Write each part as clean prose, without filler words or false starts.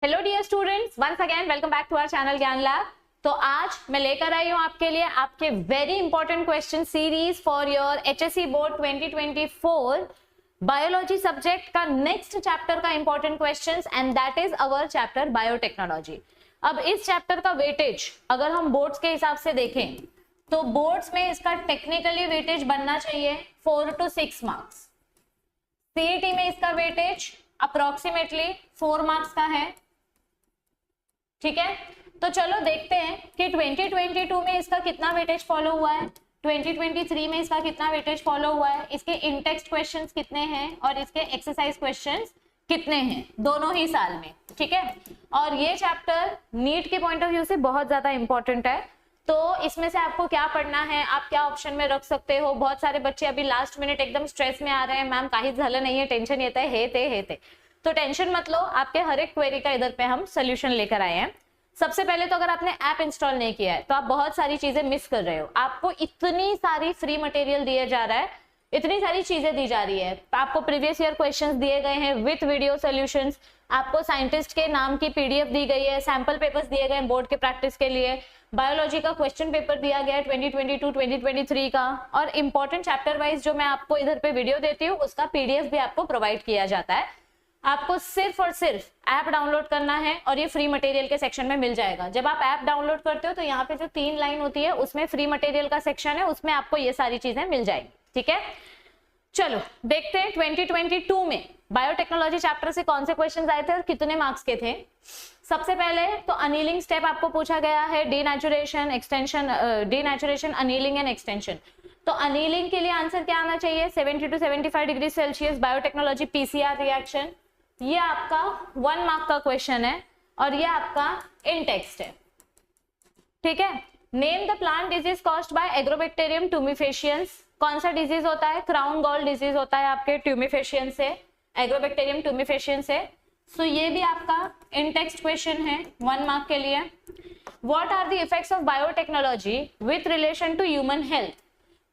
Hello dear students, once again welcome back to our channel Gyan lab. तो आज मैं लेकर आई हूँ आपके लिए आपके very important question series for your HSC board 2024 biology subject का नेक्स्ट चैप्टर का important questions and that is our chapter biotechnology. अब इस चैप्टर का वेटेज अगर हम बोर्ड्स के हिसाब से देखें तो बोर्ड्स में इसका टेक्निकली वेटेज बनना चाहिए 4 to 6 मार्क्स। सीईटी में इसका वेटेज अप्रोक्सीमेटली 4 मार्क्स का है। ठीक है, तो चलो देखते हैं कि 2022 में इसका कितना वेटेज फॉलो हुआ है, 2023 में इसका कितना वेटेज फॉलो हुआ है, इसके इनटेक्स्ट क्वेश्चंस कितने हैं और इसके एक्सरसाइज क्वेश्चंस कितने हैं दोनों ही साल में। ठीक है, और ये चैप्टर नीट के पॉइंट ऑफ व्यू से बहुत ज्यादा इंपॉर्टेंट है। तो इसमें से आपको क्या पढ़ना है, आप क्या ऑप्शन में रख सकते हो। बहुत सारे बच्चे अभी लास्ट मिनट एकदम स्ट्रेस में आ रहे हैं, मैम काहीच झालं नाहीये, टेंशन येत है, हे ते। तो टेंशन मत लो, आपके हर एक क्वेरी का इधर पे हम सोल्यूशन लेकर आए हैं। सबसे पहले तो अगर आपने ऐप इंस्टॉल नहीं किया है तो आप बहुत सारी चीजें मिस कर रहे हो। आपको इतनी सारी फ्री मटेरियल दिया जा रहा है, इतनी सारी चीजें दी जा रही है। आपको प्रीवियस ईयर क्वेश्चंस दिए गए हैं विथ वीडियो सॉल्यूशंस, आपको साइंटिस्ट के नाम की पीडीएफ दी गई है, सैंपल पेपर्स दिए गए बोर्ड के प्रैक्टिस के लिए, बायोलॉजी का क्वेश्चन पेपर दिया गया है 2022-2023 का, और इंपॉर्टेंट चैप्टर वाइज जो मैं आपको इधर पे वीडियो देती हूँ उसका पीडीएफ भी आपको प्रोवाइड किया जाता है। आपको सिर्फ और सिर्फ ऐप डाउनलोड करना है और ये फ्री मटेरियल के सेक्शन में मिल जाएगा। जब आप ऐप डाउनलोड करते हो तो यहाँ पे जो 3 लाइन होती है उसमें फ्री मटेरियल का सेक्शन है, उसमें आपको ये सारी चीजें मिल जाएगी। ठीक है, चलो देखते हैं 2022 में बायोटेक्नोलॉजी चैप्टर से कौन से क्वेश्चंस आए थे और कितने मार्क्स के थे। सबसे पहले तो अनीलिंग स्टेप आपको पूछा गया है, denaturation, extension, denaturation, annealing and extension. तो अनीलिंग के लिए आंसर क्या आना चाहिए, 70 to 75 degree Celsius biotechnology PCR reaction. ये आपका 1 मार्क का क्वेश्चन है और ये आपका इन टेक्स्ट है। ठीक है, name the plant disease caused by agrobacterium tumefaciens. कौन सा डिजीज होता है, क्राउन गॉल डिजीज होता है आपके ट्यूमिफेशियन से, एग्रोबैक्टीरियम ट्यूमिफेशियन से। सो ये भी आपका इन टेक्स्ट क्वेश्चन है 1 मार्क के लिए। What are the effects of biotechnology with relation to human health.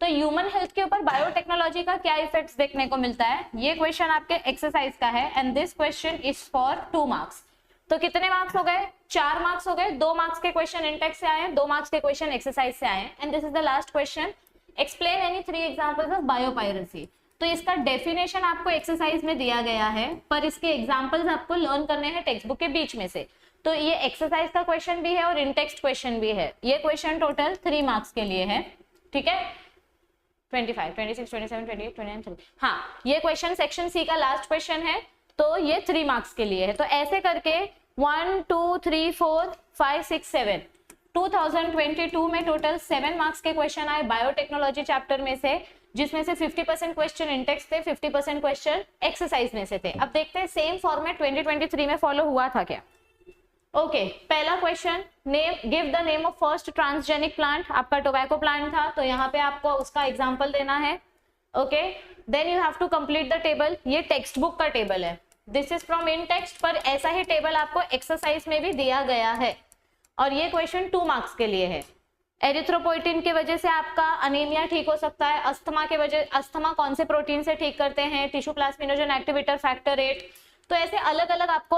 तो ह्यूमन हेल्थ के ऊपर बायोटेक्नोलॉजी का क्या इफेक्ट्स देखने को मिलता है, ये क्वेश्चन आपके एक्सरसाइज का है and this question is for 2 marks. तो कितने मार्क्स हो गए, 4 मार्क्स हो गए। 2 मार्क्स के क्वेश्चन इंटेक्स से आए हैं, 2 मार्क्स के क्वेश्चन एक्सरसाइज से आए हैं and this is the last question, explain any 3 examples of biopiracy. तो इसका डेफिनेशन आपको एक्सरसाइज में दिया गया है पर इसके एग्जांपल्स आपको लर्न करने हैं टेक्स्ट बुक के बीच में से। तो ये एक्सरसाइज का क्वेश्चन भी है और इंटेक्स्ट क्वेश्चन भी है। ये क्वेश्चन टोटल 3 मार्क्स के लिए है। ठीक है, 25, 26, 27, 28, 29, 30। हाँ, ये क्वेश्चन सेक्शन सी का लास्ट क्वेश्चन है तो ये 3 मार्क्स के लिए है। तो ऐसे करके 1 2 3 4 5 6 7 2022 में टोटल 7 मार्क्स के क्वेश्चन आए बायोटेक्नोलॉजी चैप्टर में से, जिसमें से 50% क्वेश्चन इंटेक्स थे, 50% क्वेश्चन एक्सरसाइज में से थे। अब देखते हैं सेम फॉर्मेट 2023 में फॉलो हुआ था क्या। ओके, पहला question, name give the name of first transgenic plant. आपका टोबैको प्लांट था तो यहाँ पे आपको उसका एग्जांपल देना है। Okay, then you have to complete the table. ये टेक्स्ट बुक का टेबल है, this is from in text, पर ऐसा ही टेबल आपको एक्सरसाइज में भी दिया गया है और ये क्वेश्चन 2 मार्क्स के लिए है। एरिथ्रोपोइटिन की वजह से आपका अनीमिया ठीक हो सकता है, अस्थमा के वजह, अस्थमा कौन से प्रोटीन से ठीक करते हैं, टिश्यू प्लाज्मिनोजन एक्टिवेटर फैक्टर 8। तो ऐसे अलग अलग आपको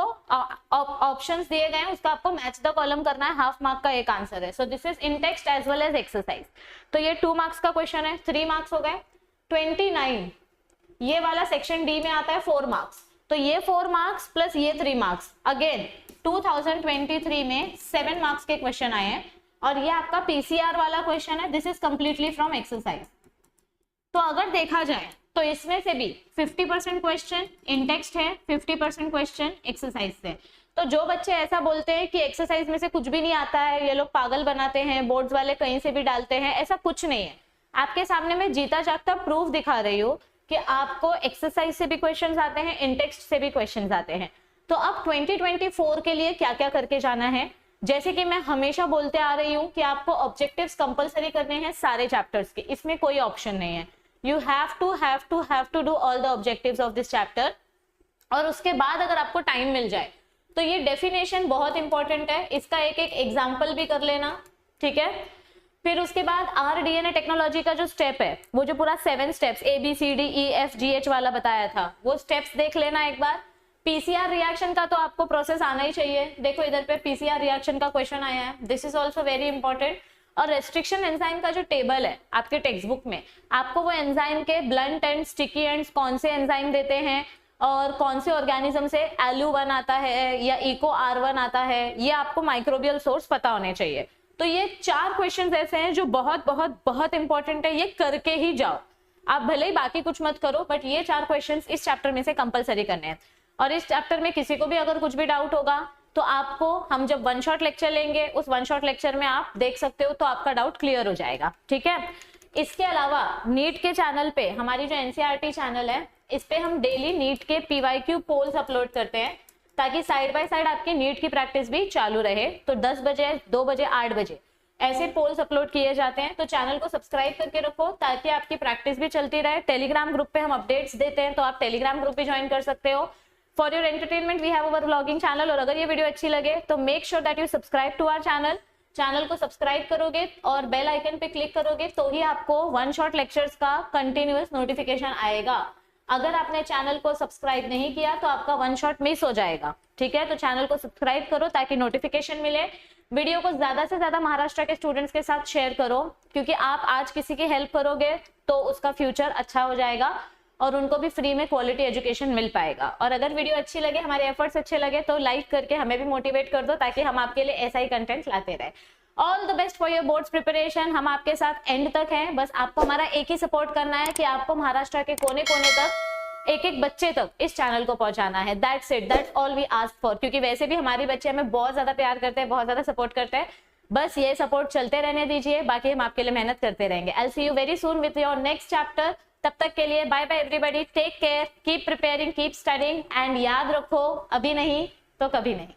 ऑप्शंस दिए गए हैं, उसका आपको मैच द कॉलम करना है, हाफ मार्क का एक आंसर है। So this is in text as well as exercise. तो ये 2 मार्क्स का क्वेश्चन है, 3 मार्क्स हो गए। 29 ये वाला सेक्शन डी में आता है 4 मार्क्स, तो ये 4 मार्क्स प्लस ये 3 मार्क्स, अगेन 2023 में 7 मार्क्स के क्वेश्चन आए हैं और ये आपका पीसीआर वाला क्वेश्चन है, this is completely from exercise. तो अगर देखा जाए तो इसमें से भी 50% क्वेश्चन इन टेक्स्ट है, 50% क्वेश्चन एक्सरसाइज से। तो जो बच्चे ऐसा बोलते हैं कि एक्सरसाइज में से कुछ भी नहीं आता है, ये लोग पागल बनाते हैं, बोर्ड्स वाले कहीं से भी डालते हैं, ऐसा कुछ नहीं है। आपके सामने मैं जीता जागता प्रूफ दिखा रही हूँ कि आपको एक्सरसाइज से भी क्वेश्चन आते हैं, इन टेक्स्ट से भी क्वेश्चन आते हैं। तो अब 2024 के लिए क्या क्या करके जाना है, जैसे कि मैं हमेशा बोलते आ रही हूँ कि आपको ऑब्जेक्टिव्स कंपलसरी करने हैं सारे चैप्टर्स के, इसमें कोई ऑप्शन नहीं है। You have to do all the objectives of this chapter। और उसके बाद अगर आपको टाइम मिल जाए तो ये डेफिनेशन बहुत इंपॉर्टेंट है, इसका एक एक एग्जाम्पल भी कर लेना। ठीक है, फिर उसके बाद आरडीएनए टेक्नोलॉजी का जो स्टेप है, वो जो पूरा 7 स्टेप्स ABCDEFGH वाला बताया था, वो स्टेप्स देख लेना एक बार। पीसीआर रिएक्शन का तो आपको प्रोसेस आना ही चाहिए। देखो इधर पे पीसीआर रिएक्शन का क्वेश्चन आया है, this is also very important. और रेस्ट्रिक्शन एंजाइम का जो टेबल है आपके टेक्स्ट बुक में, आपको वो एंजाइम के ब्लंट एंड स्टिकी एंड्स कौन से एंजाइम देते हैं और कौन से ऑर्गेनिज्म से एलू1 आता है या इको R1 आता है, ये आपको माइक्रोबियल सोर्स पता होने चाहिए। तो ये 4 क्वेश्चंस ऐसे हैं जो बहुत बहुत बहुत इंपॉर्टेंट है, ये करके ही जाओ। आप भले ही बाकी कुछ मत करो, बट ये 4 क्वेश्चंस इस चैप्टर में से कंपलसरी करने हैं। और इस चैप्टर में किसी को भी अगर कुछ भी डाउट होगा तो आपको हम जब 1 शॉट लेक्चर लेंगे, उस 1 शॉट लेक्चर में आप देख सकते हो, तो आपका डाउट क्लियर हो जाएगा। ठीक है, इसके अलावा नीट के चैनल पे, हमारी जो एनसीईआरटी चैनल है, इस पे हम डेली नीट के पीवाईक्यू पोल्स अपलोड करते हैं, ताकि साइड बाय साइड आपकी नीट की प्रैक्टिस भी चालू रहे। तो 10 बजे, 2 बजे, 8 बजे ऐसे पोल्स अपलोड किए जाते हैं। तो चैनल को सब्सक्राइब करके रखो ताकि आपकी प्रैक्टिस भी चलती रहे। टेलीग्राम ग्रुप पे हम अपडेट्स देते हैं, तो आप टेलीग्राम ग्रुप भी ज्वाइन कर सकते हो। For your entertainment we have our vlogging channel. और अगर ये वीडियो अच्छी लगे तो make sure that you subscribe to our channel. Channel को सब्सक्राइब करोगे और बेल आइकन पे क्लिक करोगे तो ही आपको 1 शॉट लेक्चर्स का कंटिन्यूअस नोटिफिकेशन आएगा। अगर आपने चैनल को सब्सक्राइब नहीं किया तो आपका 1 शॉट मिस हो जाएगा। ठीक है, तो चैनल को सब्सक्राइब करो ताकि नोटिफिकेशन मिले। वीडियो को ज्यादा से ज्यादा महाराष्ट्र के स्टूडेंट्स के साथ शेयर करो, क्योंकि आप आज किसी की हेल्प करोगे तो उसका फ्यूचर अच्छा हो जाएगा और उनको भी फ्री में क्वालिटी एजुकेशन मिल पाएगा। और अगर वीडियो अच्छी लगे, हमारे एफर्ट्स अच्छे लगे, तो लाइक करके हमें भी मोटिवेट कर दो, ताकि हम आपके लिए ऐसा ही कंटेंट लाते रहे। All the best for your boards preparation. हम आपके साथ एंड तक हैं, बस आपको हमारा एक ही सपोर्ट करना है कि आपको महाराष्ट्र के कोने कोने तक, एक एक बच्चे तक इस चैनल को पहुंचाना है। That's it, that's all we ask for. क्योंकि वैसे भी हमारे बच्चे हमें बहुत ज्यादा प्यार करते हैं, बहुत ज्यादा सपोर्ट करते हैं। बस ये सपोर्ट चलते रहने दीजिए, बाकी हम आपके लिए मेहनत करते रहेंगे। I see you very soon with your next chapter. तब तक के लिए bye bye everybody, take care, keep preparing, keep studying and याद रखो, अभी नहीं तो कभी नहीं।